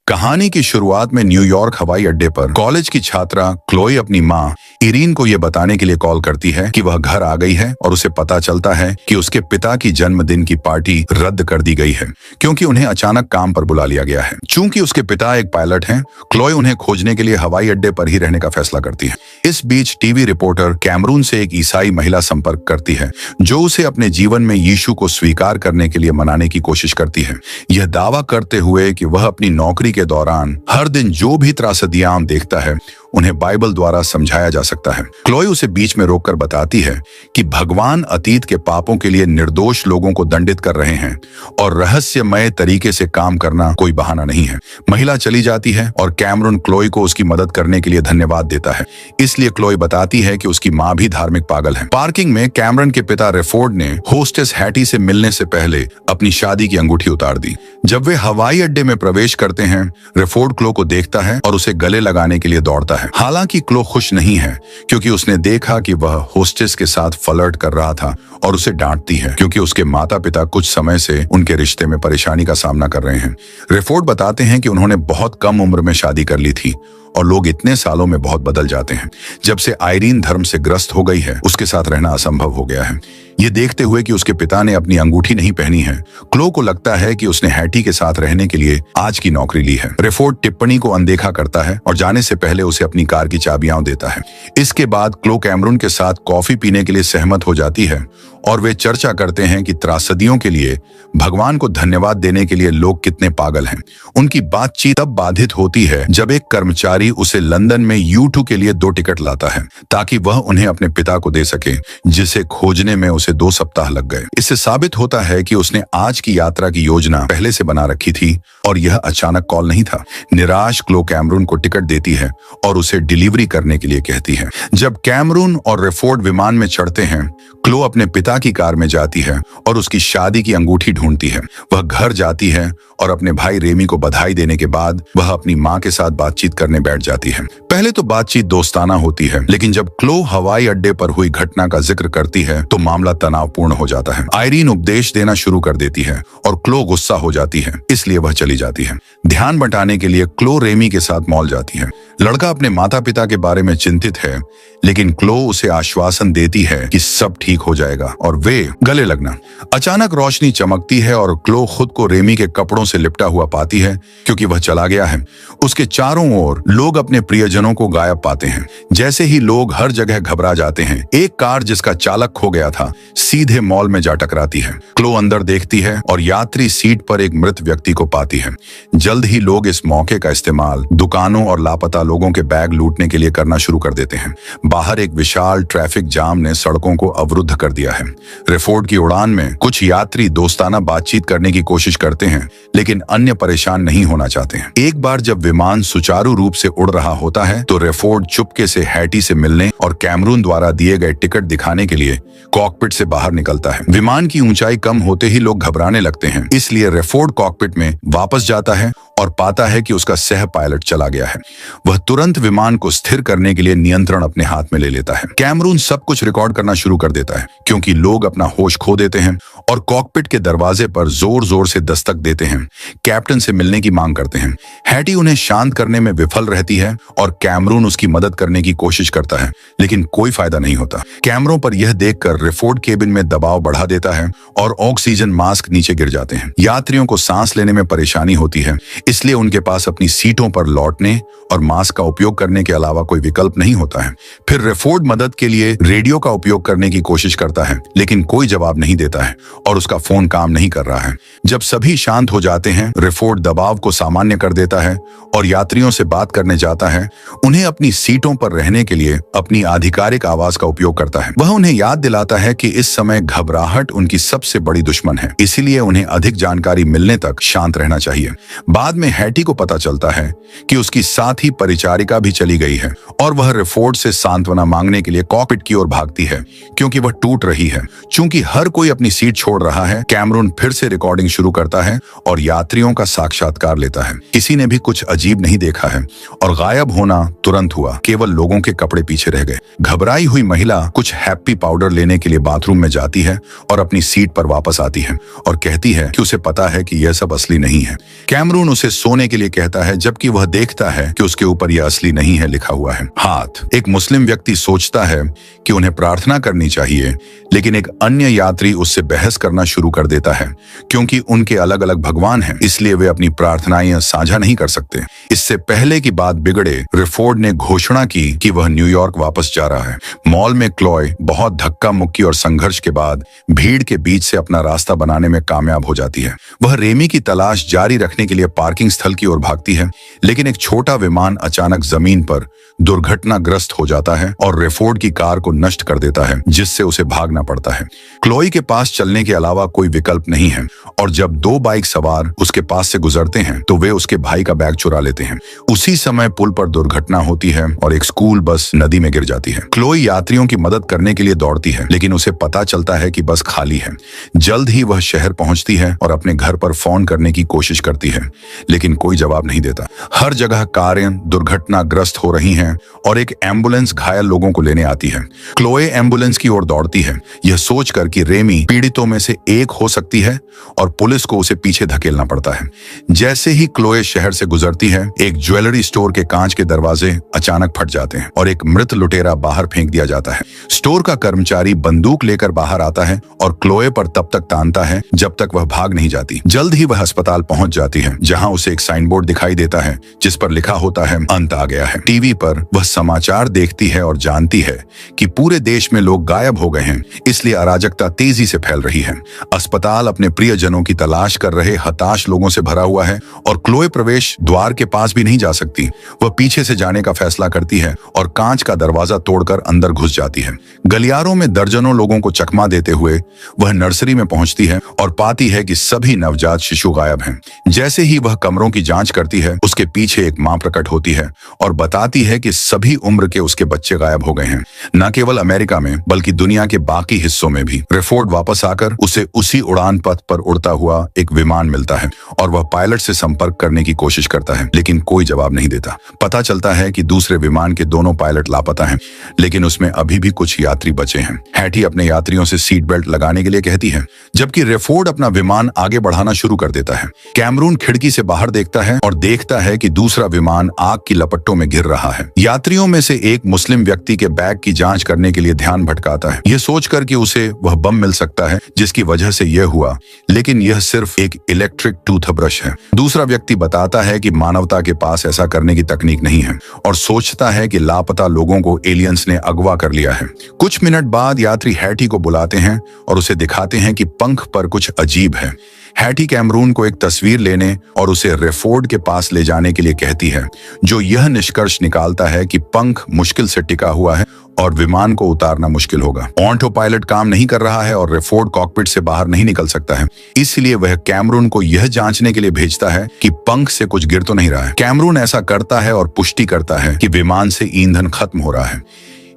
कहानी की शुरुआत में न्यूयॉर्क हवाई अड्डे पर कॉलेज की छात्रा क्लोई अपनी माँ इरीन को यह बताने के लिए कॉल करती है कि वह घर आ गई है और उसे पता चलता है कि उसके पिता की जन्मदिन की पार्टी रद्द कर दी गई है क्योंकि उन्हें अचानक काम पर बुला लिया गया है। चूंकि उसके पिता एक पायलट हैं, क्लोई उन्हें खोजने के लिए हवाई अड्डे पर ही रहने का फैसला करती है। इस बीच टीवी रिपोर्टर कैमरून से एक ईसाई महिला संपर्क करती है जो उसे अपने जीवन में यीशु को स्वीकार करने के लिए मनाने की कोशिश करती है, यह दावा करते हुए कि वह अपनी नौकरी के दौरान हर दिन जो भी त्रासदियां देखता है उन्हें बाइबल द्वारा समझाया जा सकता है। क्लोई उसे बीच में रोककर बताती है कि भगवान अतीत के पापों के लिए निर्दोष लोगों को दंडित कर रहे हैं और रहस्यमय तरीके से काम करना कोई बहाना नहीं है। महिला चली जाती है और कैमरून क्लोई को उसकी मदद करने के लिए धन्यवाद देता है। इसलिए क्लोई बताती है कि उसकी माँ भी धार्मिक पागल है। पार्किंग में कैमरून के पिता रेफोर्ड ने होस्टेस हैटी से मिलने से पहले अपनी शादी की अंगूठी उतार दी। जब वे हवाई अड्डे में प्रवेश करते हैं, रेफोर्ड क्लो को देखता है और उसे गले लगाने के लिए दौड़ता है। हालांकि क्लो खुश नहीं है क्योंकि उसने देखा कि वह होस्टेस के साथ फ्लर्ट कर रहा था और उसे डांटती है क्योंकि उसके माता पिता कुछ समय से उनके रिश्ते में परेशानी का सामना कर रहे हैं। रेफोर्ड बताते हैं कि उन्होंने बहुत कम उम्र में शादी कर ली थी और लोग इतने सालों में बहुत बदल जाते हैं। जब से आयरीन धर्म से ग्रस्त हो गई है, उसके साथ रहना असंभव हो गया है। ये देखते हुए कि उसके पिता ने अपनी अंगूठी नहीं पहनी है, क्लो को लगता है कि उसने हैटी के साथ रहने के लिए आज की नौकरी ली है। रेफोर्ड टिप्पणी को अनदेखा करता है और जाने से पहले उसे अपनी कार की चाबियां देता है। इसके बाद क्लो कैमरून के साथ कॉफी पीने के लिए सहमत हो जाती है और वे चर्चा करते हैं कि त्रासदियों के लिए भगवान को धन्यवाद देने के लिए लोग कितने पागल हैं। उनकी बातचीत तब बाधित होती है जब एक कर्मचारी उसे लंदन में U2 के लिए 2 टिकट लाता है ताकि वह उन्हें अपने पिता को दे सके, जिसे खोजने में उसे 2 सप्ताह लग गए। इससे साबित होता है कि उसने आज की यात्रा की योजना पहले से बना रखी थी और यह अचानक कॉल नहीं था। निराश क्लो कैमरून को टिकट देती है और उसे डिलीवरी करने के लिए कहती है। जब कैमरून और रेफोर्ड विमान में चढ़ते हैं, क्लो अपने पिता की कार में जाती है और उसकी शादी की अंगूठी ढूंढती है। वह घर जाती है और अपने भाई रेमी को बधाई देने के बाद वह अपनी माँ के साथ बातचीत करने बैठ जाती है। पहले तो बातचीत दोस्ताना होती है, लेकिन जब क्लो हवाई अड्डे पर हुई घटना का जिक्र करती है तो मामला तनावपूर्ण हो जाता है। आयरीन उपदेश देना शुरू कर देती है और क्लो गुस्सा हो जाती है, इसलिए वह चली जाती है। ध्यान बंटाने के लिए क्लो रेमी के साथ मॉल जाती है। लड़का अपने माता पिता के बारे में चिंतित है, लेकिन क्लो उसे आश्वासन देती है कि सब ठीक हो जाएगा और वे गले लगना। अचानक रोशनी चमकती है और क्लो खुद को रेमी के कपड़ों से लिपटा हुआ पाती है क्योंकि वह चला गया है। उसके चारों ओर लोग अपने प्रियजनों को गायब पाते हैं। जैसे ही लोग हर जगह घबरा जाते हैं, एक कार जिसका चालक खो गया था सीधे मॉल में जा टकराती है। क्लो अंदर देखती है और यात्री सीट पर एक मृत व्यक्ति को पाती है। जल्द ही लोग इस मौके का इस्तेमाल दुकानों और लापता लोगों के बैग लूटने के लिए करना शुरू कर देते हैं। बाहर एक विशाल ट्रैफिक जाम ने सड़कों को अवरुद्ध कर दिया है। रेफोर्ड की उड़ान में कुछ यात्री दोस्ताना बातचीत करने की कोशिश करते हैं, लेकिन अन्य परेशान नहीं होना चाहते हैं। एक बार जब विमान सुचारू रूप से उड़ रहा होता है तो रेफोर्ड चुपके से हैटी से मिलने और कैमरून द्वारा दिए गए टिकट दिखाने के लिए कॉकपिट से बाहर निकलता है। विमान की ऊंचाई कम होते ही लोग घबराने लगते हैं, इसलिए रेफोर्ड कॉकपिट में वापस जाता है और पाता है कि उसका सह पायलट चला गया है। वह तुरंत विमान को स्थिर करने के लिए नियंत्रण अपने हाथ में ले लेता है। कैमरून सब कुछ रिकॉर्ड करना शुरू कर देता है क्योंकि लोग अपना होश खो देते हैं और कॉकपिट के दरवाजे पर जोर जोर से दस्तक देते हैं, कैप्टन से मिलने की मांग करते हैं। हैटी उन्हें शांत करने में विफल रहती है और कैमरून उसकी मदद करने की कोशिश करता है, लेकिन कोई फायदा नहीं होता। कैमरों पर यह देखकर रेफोर्ड केबिन में दबाव बढ़ा देता है और ऑक्सीजन मास्क नीचे गिर जाते हैं। यात्रियों को सांस लेने में परेशानी होती है, इसलिए उनके पास अपनी सीटों पर लौटने और मास्क का उपयोग करने के अलावा कोई विकल्प नहीं होता है। फिर रेफोर्ड मदद के लिए रेडियो का उपयोग करने की कोशिश करता है, लेकिन कोई जवाब नहीं देता है और उसका फोन काम नहीं कर रहा है। जब सभी शांत हो जाते हैं, रेफोर्ड दबाव को सामान्य कर देता है और यात्रियों से बात करने जाता है। उन्हें अपनी सीटों पर रहने के लिए अपनी आधिकारिक आवाज का उपयोग करता है। वह उन्हें याद दिलाता है कि इस समय घबराहट उनकी सबसे बड़ी दुश्मन है, इसीलिए उन्हें अधिक जानकारी मिलने तक शांत रहना चाहिए। बाद में हैटी को पता चलता है कि उसकी साथी परिचारिका भी चली गई है और वह रेफोर्ड से सांत्वना मांगने के लिए कॉकपिट की ओर भागती है क्योंकि वह टूट रही है। चूंकि हर कोई अपनी सीट छोड़ रहा है, कैमरून फिर से रिकॉर्डिंग शुरू करता है और यात्रियों का साक्षात्कार लेता है। किसी ने भी कुछ अजीब नहीं देखा है और गायब होना तुरंत हुआ, केवल लोगों के कपड़े पीछे रह गए। घबराई हुई महिला कुछ हैप्पी पाउडर लेने के लिए बाथरूम में जाती है और अपनी सीट पर वापस आती है और कहती है कि उसे पता है कि यह सब असली नहीं है। कैमरून उसे सोने के लिए कहता है, जबकि वह देखता है कि उसके ऊपर यह असली नहीं है लिखा हुआ है। हाथ। एक मुस्लिम व्यक्ति सोचता है कि उन्हें प्रार्थना करनी चाहिए, लेकिन एक अन्य यात्री उससे बहस करना शुरू कर देता है। क्योंकि उनके अलग अलग भगवान हैं, इसलिए वे अपनी प्रार्थनाएं साझा नहीं कर सकते। इससे पहले की बात बिगड़े, रेफोर्ड ने घोषणा की कि वह न्यूयॉर्क वापस जा रहा है। मॉल में क्लोय बहुत धक्का मुक्की और संघर्ष के बाद भीड़ के बीच से अपना रास्ता बनाने में कामयाब हो जाती है। वह रेमी की तलाश जारी रखने के लिए पार्किंग स्थल की ओर भागती है, लेकिन एक छोटा विमान अचानक जमीन पर दुर्घटनाग्रस्त हो जाता है और रेफोर्ड की कार को नष्ट कर देता है, जिससे उसे भागना पड़ता है। क्लोई के पास चलने के अलावा कोई विकल्प नहीं है और जब दो बाइक सवार उसके पास से गुजरते हैं तो वे उसके भाई का बैग चुरा लेते हैं। उसी समय पुल पर दुर्घटना होती है और एक स्कूल बस नदी में गिर जाती है। क्लोई यात्रियों की मदद करने के लिए दौड़ती है, लेकिन उसे पता चलता है कि बस खाली है। जल्द ही वह शहर पहुंचती है और अपने घर पर फोन करने की कोशिश करती है, लेकिन कोई जवाब नहीं देता। हर जगह कारें दुर्घटनाग्रस्त हो रही हैं और एक एम्बुलेंस घायल लोगों को लेने आती है। क्लोए एम्बुलेंस की ओर दौड़ती है, यह सोचकर कि रेमी पीड़ितों में से एक हो सकती है और पुलिस को उसे पीछे धकेलना पड़ता है। जैसे ही क्लोए शहर से गुजरती है, एक ज्वेलरी स्टोर के कांच के दरवाजे अचानक फट जाते हैं और एक मृत लुटेरा बाहर फेंक दिया जाता है। स्टोर का कर्मचारी बंदूक लेकर बाहर आता है और क्लोए पर तब तक तानता है जब तक वह भाग नहीं जाती। जल्द ही वह अस्पताल पहुंच जाती है, जहां उसे एक साइन बोर्ड दिखाई देता है जिस पर लिखा होता है, अंत आ गया है। टीवी पर वह समाचार देखती है और जानती है कि पूरे देश में लोग गायब हो गए हैं, इसलिए अराजकता तेजी से फैल रही है। अस्पताल अपने प्रियजनों की तलाश कर रहे हताश लोगों से भरा हुआ है और क्लोए प्रवेश द्वार के पास भी नहीं जा सकती। वह पीछे से जाने का फैसला करती है और कांच का दरवाजा तोड़कर अंदर घुस जाती है। गलियारों में दर्जनों लोगों को चकमा देते हुए वह नर्सरी में पहुंचती है और पाती है कि सभी नवजात शिशु गायब हैं। जैसे ही वह कमरों की जांच करती है, उसके पीछे एक मां प्रकट होती है और बताती है कि सभी उम्र के उसके बच्चे गायब हो गए हैं, न केवल अमेरिका में बल्कि दुनिया के बाकी हिस्सों में भी। रेफोर्ड वापस आकर उसे उसी उड़ान पथ पर उड़ता हुआ एक विमान मिलता है और वह पायलट से संपर्क करने की कोशिश करता है, लेकिन कोई जवाब नहीं देता। पता चलता है कि दूसरे विमान के दोनों पायलट लापता हैं, लेकिन उसमें अभी भी कुछ यात्री बचे हैं। हैटी अपने यात्रियों से सीट बेल्ट लगाने के लिए कहती है, जबकि रेफोर्ड अपना विमान आगे बढ़ाना शुरू कर देता है। कैमरून खिड़की से बाहर देखता है और देखता है कि दूसरा विमान आग की लपटों में गिर रहा है। यात्रियों में से एक मुस्लिम व्यक्ति के बैग की जांच करने के लिए ध्यान भटकाता है, यह सोचकर कि उसे वह बम मिल सकता है जिसकी वजह से यह हुआ, लेकिन यह सिर्फ एक इलेक्ट्रिक टूथब्रश है। दूसरा व्यक्ति बताता है कि मानवता के पास ऐसा करने की तकनीक नहीं है और सोचता है कि लापता लोगों को एलियंस ने अगवा कर लिया है। कुछ मिनट बाद यात्री हैटी को बुलाते हैं और उसे दिखाते हैं कि पंख पर कुछ अजीब है। हैटी कैमरून को एक तस्वीर लेने और उसे रेफोर्ड के पास ले जाने के लिए कहती है, जो यह निष्कर्ष निकालता है कि पंख मुश्किल से टिका हुआ है और विमान को उतारना मुश्किल होगा। ऑटो पायलट काम नहीं कर रहा है और रेफोर्ड कॉकपिट से बाहर नहीं निकल सकता है, इसलिए वह कैमरून को यह जांचने के लिए भेजता है कि पंख से कुछ गिर तो नहीं रहा है। कैमरून ऐसा करता है और पुष्टि करता है कि विमान से ईंधन खत्म हो रहा है।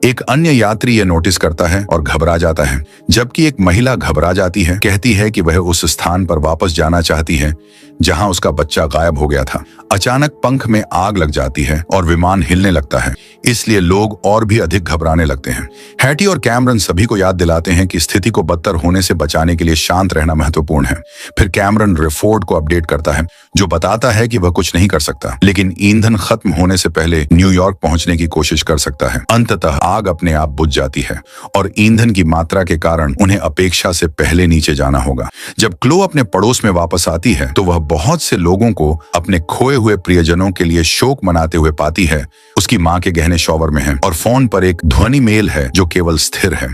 एक अन्य यात्री यह नोटिस करता है और घबरा जाता है, जबकि एक महिला घबरा जाती है, कहती है कि वह उस स्थान पर वापस जाना चाहती है जहां उसका बच्चा गायब हो गया था। अचानक पंख में आग लग जाती है और विमान हिलने लगता है, इसलिए लोग और भी अधिक घबराने लगते हैं। हैटी और कैमरन सभी को याद दिलाते हैं कि स्थिति को बदतर होने से बचाने के लिए शांत रहना महत्वपूर्ण है। फिर कैमरन रेफोर्ड को अपडेट करता है, जो बताता है कि वह कुछ नहीं कर सकता, लेकिन ईंधन खत्म होने से पहले न्यूयॉर्क पहुंचने की कोशिश कर सकता है। अंततः आग अपने आप बुझ जाती है और ईंधन की मात्रा के कारण उन्हें अपेक्षा से पहले नीचे जाना होगा। जब क्लो अपने पड़ोस में वापस आती है तो वह बहुत से लोगों को अपने खोए हुए प्रियजनों के लिए शोक मनाते हुए पाती है। उसकी मां के गहने शॉवर में हैं और फोन पर एक ध्वनि मेल है जो केवल स्थिर है।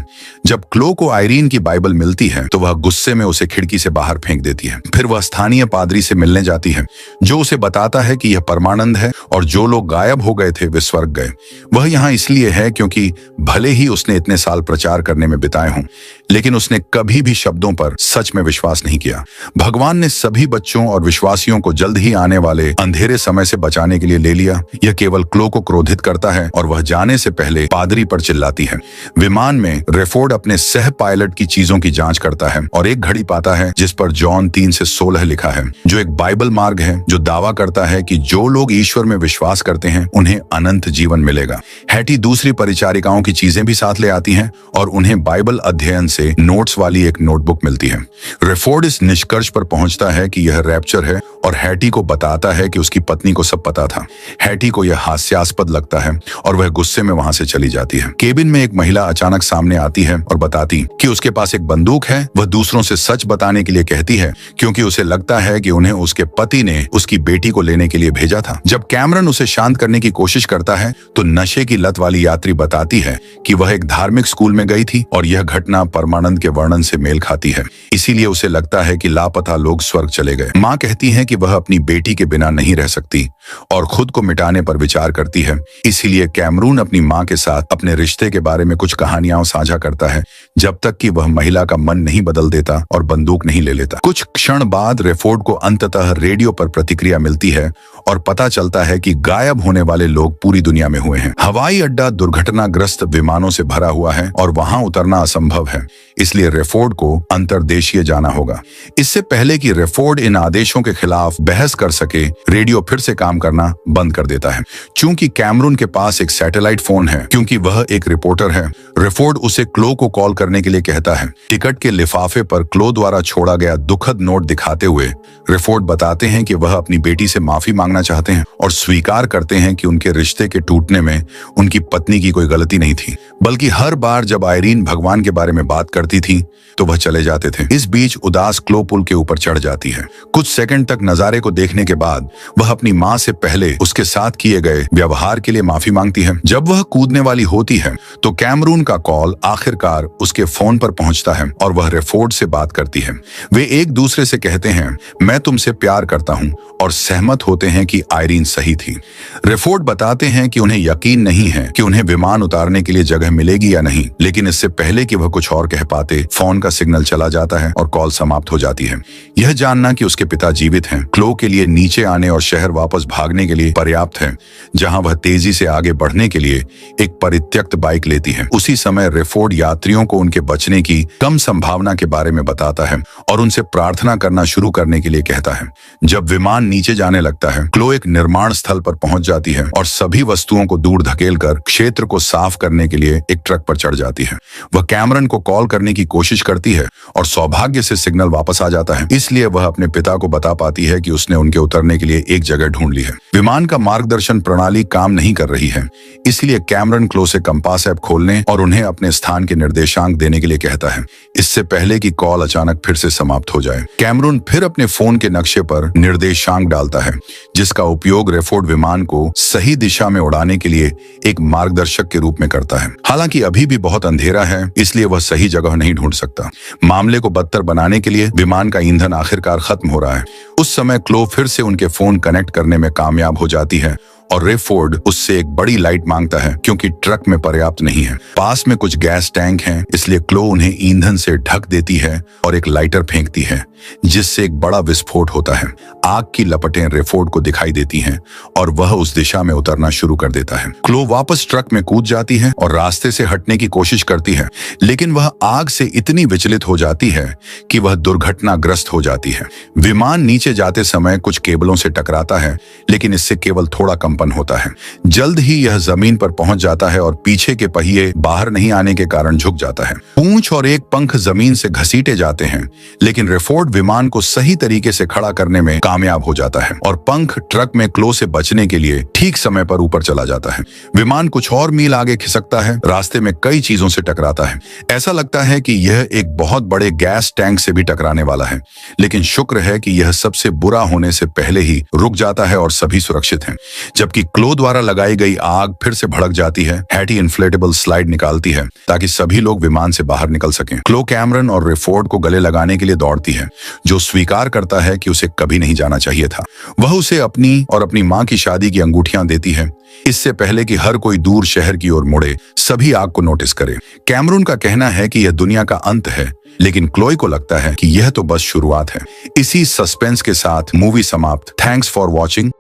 जब क्लो को आयरीन की बाइबल मिलती है तो वह गुस्से में उसे खिड़की से बाहर फेंक देती है। फिर वह स्थानीय पादरी से मिलने जाती है, जो उसे बताता है कि यह परमानंद है और जो लोग गायब हो गए थे वे स्वर्ग गए। वह यहाँ इसलिए है क्योंकि कि भले ही उसने इतने साल प्रचार करने में बिताए हों, लेकिन उसने कभी भी शब्दों पर सच में विश्वास नहीं किया। भगवान ने सभी बच्चों और विश्वासियों को जल्द ही आने वाले अंधेरे समय से बचाने के लिए ले लिया। यह केवल क्लो को क्रोधित करता है और वह जाने से पहले पादरी पर चिल्लाती है। विमान में रेफोर्ड अपने सह पायलट की चीजों की जांच करता है और एक घड़ी पाता है जिस पर जॉन 3:16 लिखा है, जो एक बाइबल मार्ग है जो दावा करता है कि जो लोग ईश्वर में विश्वास करते हैं उन्हें अनंत जीवन मिलेगा। हैटी दूसरी परिचारिकाओं की चीजें भी साथ ले आती हैं और उन्हें बाइबल अध्ययन से नोट्स वाली एक नोटबुक मिलती है। रेफोर्ड इस निष्कर्ष पर पहुंचता है कि यह रैप्चर है और हैटी को बताता है कि उसकी पत्नी को सब पता था। हैटी को यह हास्यास्पद लगता है और वह गुस्से में वहां से चली जाती है। केबिन में एक महिला अचानक सामने आती है और बताती कि उसके पास एक बंदूक है। वह दूसरों से सच बताने के लिए कहती है क्योंकि उसे लगता है कि उन्हें उसके पति ने उसकी बेटी को लेने के लिए भेजा था। जब कैमरन उसे शांत करने की कोशिश करता है तो नशे की लत वाली यात्री बताती है कि वह एक धार्मिक स्कूल में गई थी और यह घटना परमानंद के वर्णन से मेल खाती है, इसीलिए उसे लगता है कि लापता लोग स्वर्ग चले गए। माँ कहती है कि वह अपनी बेटी के बिना नहीं रह सकती और खुद को मिटाने पर विचार करती है। इसीलिए कैमरून अपनी माँ के साथ अपने रिश्ते के बारे में कुछ कहानियां साझा करता है जब तक कि वह महिला का मन नहीं बदल देता और बंदूक नहीं ले लेता। कुछ क्षण बाद रेफोर्ड को अंततः रेडियो पर प्रतिक्रिया मिलती है और पता चलता है कि गायब होने वाले लोग पूरी दुनिया में हुए हैं। हवाई अड्डा दुर्घटनाग्रस्त विमानों से भरा हुआ है और वहां उतरना असंभव है, इसलिए रेफोर्ड को अंतर्देशीय जाना होगा। इससे पहले कि रेफोर्ड इन आदेशों के खिलाफ बहस कर सके, रेडियो फिर से काम करना बंद कर देता है। चूंकि कैमरून के पास एक सैटेलाइट फोन है, क्योंकि वह एक रिपोर्टर है, रेफोर्ड उसे क्लो को कॉल करने के लिए कहता है। टिकट के लिफाफे पर क्लो द्वारा छोड़ा गया दुखद नोट दिखाते हुए रेफोर्ड बताते हैं कि वह अपनी बेटी से माफी मांगना चाहते हैं और स्वीकार करते हैं कि उनके रिश्ते के टूटने में उनकी पत्नी की कोई गलती नहीं थी, बल्कि हर बार जब आयरीन भगवान के बारे में बात करती थी तो वह चले जाते थे। इस बीच उदास क्लो पुल के ऊपर चढ़ जाती है। कुछ सेकंड तक नजारे को देखने के बाद वह अपनी माँ से पहले उसके साथ किए गए व्यवहार के लिए माफी मांगती है। जब वह कूदने वाली होती है तो कैमरून का कॉल आखिरकार उसके फोन पर पहुंचता है और वह रेफोर्ड से बात करती है। वे एक दूसरे से कहते हैं, मैं तुमसे प्यार करता हूं, और सहमत होते हैं कि आयरीन सही थी। रेफोर्ड बताते हैं कि उन्हें यकीन नहीं है कि उन्हें विमान उतारने के लिए जगह मिलेगी या नहीं, लेकिन इससे पहले कि वह कुछ और कह पाते फोन का सिग्नल चला जाता है और कॉल समाप्त हो जाती है। यह जानना कि उसके पिता जीवित हैं क्लो के लिए नीचे आने और शहर वापस भागने के लिए पर्याप्त है, जहां वह तेजी से आगे बढ़ने के लिए एक परित्यक्त बाइक लेती है। उसी समय रेफोर्ड यात्रियों को उनके बचने की कम संभावना के बारे में बताता है और उनसे प्रार्थना करना शुरू करने के लिए कहता है। जब विमान नीचे जाने लगता है, क्लो एक निर्माण स्थल पर पहुंच जाती है और सभी वस्तुओं को दूर धकेलकर क्षेत्र को साफ करने के लिए एक ट्रक पर चढ़ जाती है। वह कैमरन को कॉल करने की कोशिश करती है और सौभाग्य से सिग्नल वापस आ जाता है, इसलिए वह अपने पिता को बता पाती है कि उसने उनके उतरने के लिए एक जगह ढूंढ ली है। विमान का मार्गदर्शन प्रणाली काम नहीं कर रही है, इसलिए कैमरन क्लो से कंपास ऐप खोलने और उन्हें अपने स्थान के निर्देशांक देने के लिए कहता है, इससे पहले कि कॉल अचानक फिर से समाप्त हो जाए। कैमरून फिर अपने फोन के नक्शे पर निर्देशांक डालता है, जिसका उपयोग रेफोर्ड विमान को सही दिशा में उड़ाने के लिए एक मार्गदर्शक के रूप में करता है। हालांकि अभी भी बहुत अंधेरा है, इसलिए वह सही जगह नहीं ढूंढ सकता। मामले को बदतर बनाने के लिए विमान का ईंधन आखिरकार खत्म हो रहा है। उस समय क्लो फिर से उनके फोन कनेक्ट करने में कामयाब हो जाती है और रेफोर्ड उससे एक बड़ी लाइट मांगता है, क्योंकि ट्रक में पर्याप्त नहीं है। पास में कुछ गैस टैंक हैं, इसलिए क्लो उन्हें ईंधन से ढक देती है और एक लाइटर फेंकती है, जिससे एक बड़ा विस्फोट होता है। आग की लपटें रेफोर्ड को दिखाई देती हैं और वह उस दिशा में उतरना शुरू कर देता है। क्लो वापस ट्रक में कूद जाती है और रास्ते से हटने की कोशिश करती है, लेकिन वह आग से इतनी विचलित हो जाती है कि वह दुर्घटनाग्रस्त हो जाती है। विमान नीचे जाते समय कुछ केबलों से टकराता है, लेकिन इससे केवल थोड़ा कंपन होता है। जल्द ही यह जमीन पर पहुंच जाता है और पीछे के पहिए बाहर नहीं आने के कारण झुक जाता है। पूंछ और एक पंख जमीन से घसीटे जाते हैं, लेकिन रेफोर्ड विमान को सही तरीके से खड़ा करने में कामयाब हो जाता है और पंख ट्रक में क्लो से बचने के लिए ठीक समय पर ऊपर चला जाता है। विमान कुछ और मील आगे खिसकता है, रास्ते में कई चीजों से टकराता है। ऐसा लगता है कि यह एक बहुत बड़े गैस टैंक से भी टकराने वाला है, लेकिन शुक्र है कि यह सबसे बुरा होने से पहले ही रुक जाता है और सभी सुरक्षित हैं। जबकि क्लो द्वारा लगाई गई आग फिर से भड़क जाती है। हैटी इन्फ्लेटेबल स्लाइड निकालती है ताकि सभी लोग विमान से बाहर निकल सकें। क्लो कैमरन और रेफोर्ड को गले लगाने के लिए दौड़ती है, जो स्वीकार करता है कि उसे कभी नहीं जाना चाहिए था। वह उसे अपनी और अपनी मां की शादी की अंगूठियां देती है, इससे पहले कि हर कोई दूर शहर की ओर मुड़े, सभी आग को नोटिस करे। कैमरून का कहना है कि यह दुनिया का अंत है, लेकिन क्लोई को लगता है कि यह तो बस शुरुआत है। इसी सस्पेंस के साथ मूवी समाप्त। Thanks for watching.